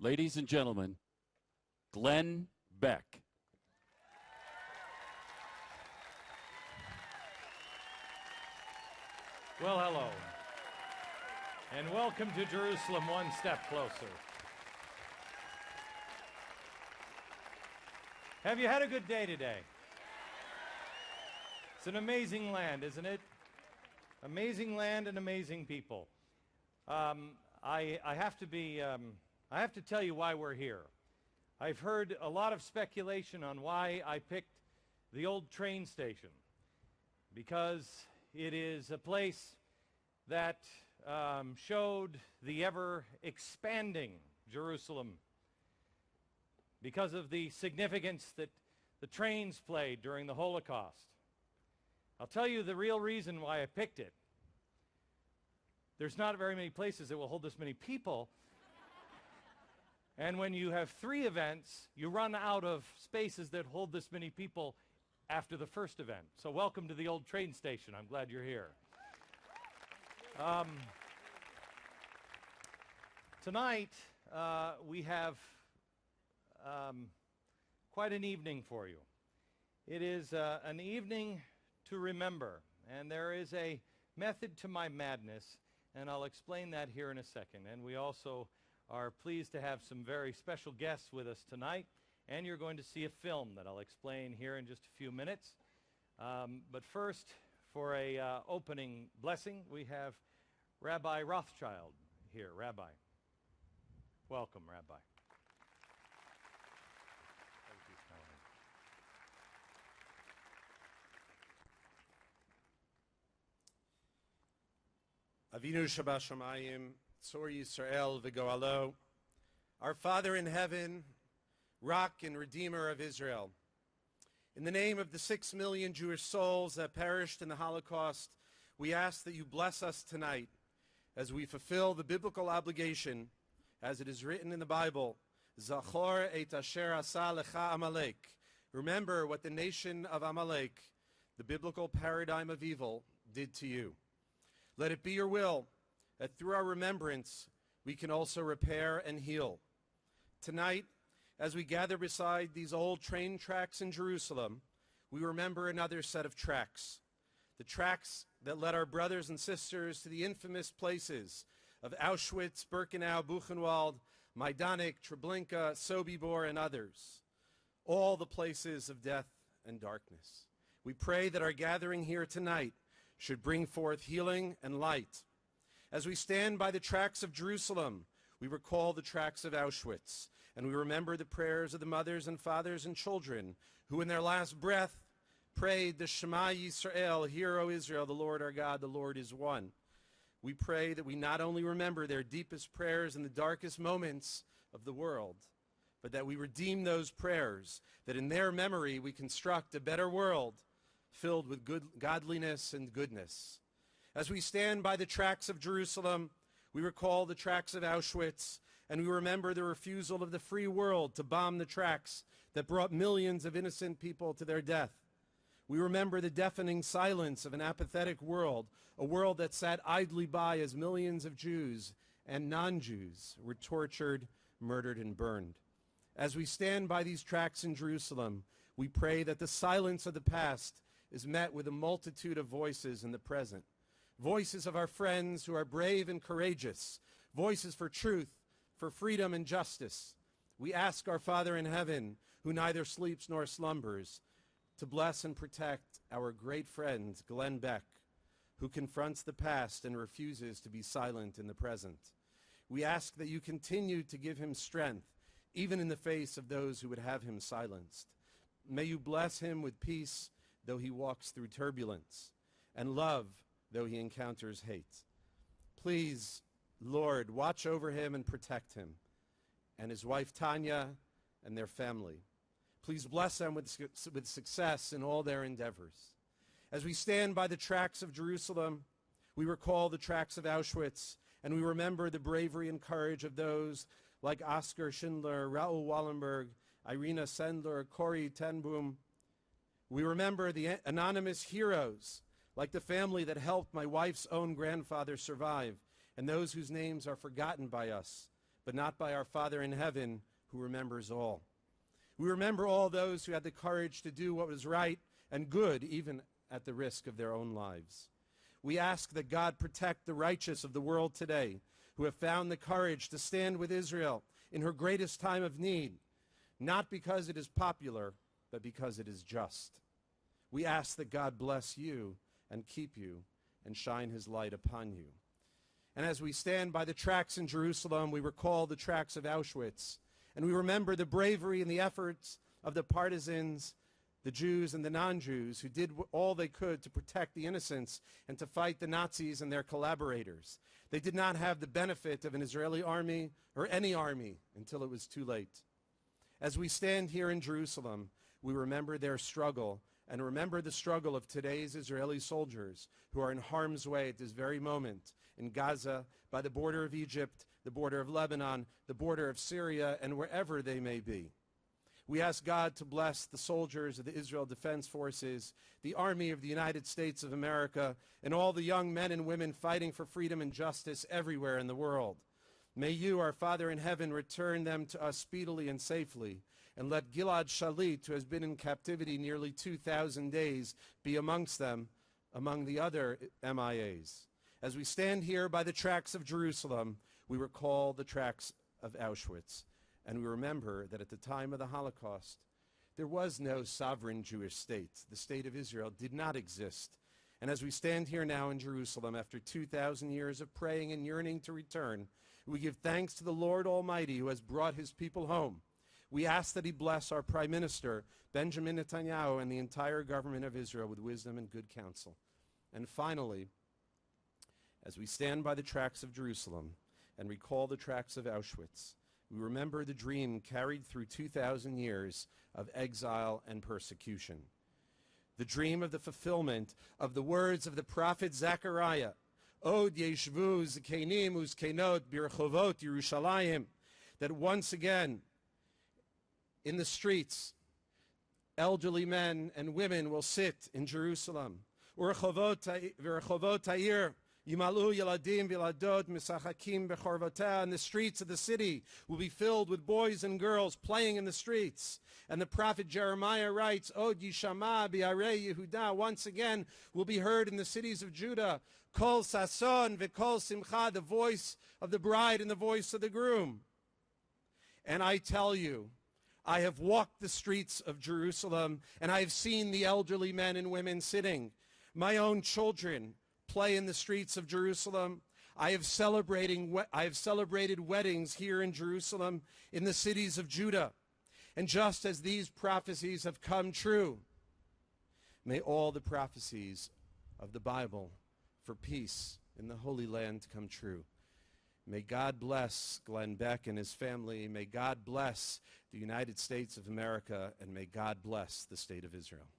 Ladies and gentlemen, Glenn Beck. Well, hello, and welcome to Jerusalem One Step Closer. Have you had a good day today? It's an amazing land, isn't it? Amazing land and amazing people. I have to tell you why we're here. I've heard a lot of speculation on why I picked the old train station, because it is a place that showed the ever-expanding Jerusalem because of the significance that the trains played during the Holocaust. I'll tell you the real reason why I picked it. There's not very many places that will hold this many people. And when you have 3 events, you run out of spaces that hold this many people after the first event. So welcome to the old train station. I'm glad you're here. Tonight, we have quite an evening for you. It is an evening to remember, and there is a method to my madness, and I'll explain that here in a second. And we also are pleased to have some very special guests with us tonight, and you're going to see a film that I'll explain here in just a few minutes. But first, for a opening blessing, we have Rabbi Rothschild here. Rabbi. Welcome, Rabbi. Avinu Shabashamayim, Tzor Yisrael v'Goalo, our Father in heaven, Rock and Redeemer of Israel. In the name of the 6 million Jewish souls that perished in the Holocaust, we ask that you bless us tonight as we fulfill the biblical obligation, as it is written in the Bible, Zachor et asher asa lecha Amalek. Remember what the nation of Amalek, the biblical paradigm of evil, did to you. Let it be your will that through our remembrance we can also repair and heal. Tonight, as we gather beside these old train tracks in Jerusalem, we remember another set of tracks. The tracks that led our brothers and sisters to the infamous places of Auschwitz, Birkenau, Buchenwald, Majdanek, Treblinka, Sobibor, and others. All the places of death and darkness. We pray that our gathering here tonight should bring forth healing and light. As we stand by the tracks of Jerusalem, we recall the tracks of Auschwitz, and we remember the prayers of the mothers and fathers and children who in their last breath prayed the Shema Yisrael, Hear, O Israel, the Lord our God, the Lord is one. We pray that we not only remember their deepest prayers in the darkest moments of the world, but that we redeem those prayers, that in their memory we construct a better world filled with good godliness and goodness. As we stand by the tracks of Jerusalem, we recall the tracks of Auschwitz, and we remember the refusal of the free world to bomb the tracks that brought millions of innocent people to their death. We remember the deafening silence of an apathetic world, a world that sat idly by as millions of Jews and non-Jews were tortured, murdered, and burned. As we stand by these tracks in Jerusalem, we pray that the silence of the past is met with a multitude of voices in the present. Voices of our friends who are brave and courageous. Voices for truth, for freedom and justice. We ask our Father in heaven, who neither sleeps nor slumbers, to bless and protect our great friend, Glenn Beck, who confronts the past and refuses to be silent in the present. We ask that you continue to give him strength, even in the face of those who would have him silenced. May you bless him with peace, though he walks through turbulence, and love, though he encounters hate. Please, Lord, watch over him and protect him, and his wife Tanya and their family. Please bless them with success in all their endeavors. As we stand by the tracks of Jerusalem, we recall the tracks of Auschwitz, and we remember the bravery and courage of those like Oskar Schindler, Raoul Wallenberg, Irina Sendler, Corrie ten Boom. We remember the anonymous heroes, like the family that helped my wife's own grandfather survive, and those whose names are forgotten by us, but not by our Father in heaven, who remembers all. We remember all those who had the courage to do what was right and good, even at the risk of their own lives. We ask that God protect the righteous of the world today, who have found the courage to stand with Israel in her greatest time of need, not because it is popular, but because it is just. We ask that God bless you and keep you and shine his light upon you. And as we stand by the tracks in Jerusalem, we recall the tracks of Auschwitz, and we remember the bravery and the efforts of the partisans, the Jews and the non-Jews, who did all they could to protect the innocents and to fight the Nazis and their collaborators. They did not have the benefit of an Israeli army or any army until it was too late. As we stand here in Jerusalem, we remember their struggle and remember the struggle of today's Israeli soldiers who are in harm's way at this very moment in Gaza, by the border of Egypt, the border of Lebanon, the border of Syria, and wherever they may be. We ask God to bless the soldiers of the Israel Defense Forces, the Army of the United States of America, and all the young men and women fighting for freedom and justice everywhere in the world. May you, our Father in heaven, return them to us speedily and safely, and let Gilad Shalit, who has been in captivity nearly 2,000 days, be amongst them, among the other MIAs. As we stand here by the tracks of Jerusalem, we recall the tracks of Auschwitz. And we remember that at the time of the Holocaust, there was no sovereign Jewish state. The state of Israel did not exist. And as we stand here now in Jerusalem, after 2,000 years of praying and yearning to return, we give thanks to the Lord Almighty who has brought his people home. We ask that he bless our Prime Minister, Benjamin Netanyahu, and the entire government of Israel with wisdom and good counsel. And finally, as we stand by the tracks of Jerusalem and recall the tracks of Auschwitz, we remember the dream carried through 2,000 years of exile and persecution. The dream of the fulfillment of the words of the prophet Zechariah, Od yeshvu zkenim uzkenot birchovot Yerushalayim, that once again, in the streets, elderly men and women will sit in Jerusalem. Urchovot ha'ir Yimalu yeladim v'ladot misachakim bechorvotah, and the streets of the city will be filled with boys and girls playing in the streets. And the prophet Jeremiah writes, Od yishama bi'arei Yehuda, once again will be heard in the cities of Judah, kol sason v'kol simcha, the voice of the bride and the voice of the groom. And I tell you, I have walked the streets of Jerusalem, and I have seen the elderly men and women sitting. My own children play in the streets of Jerusalem. I have celebrated weddings here in Jerusalem, in the cities of Judah. And just as these prophecies have come true, may all the prophecies of the Bible for peace in the Holy Land come true. May God bless Glenn Beck and his family. May God bless the United States of America, and may God bless the State of Israel.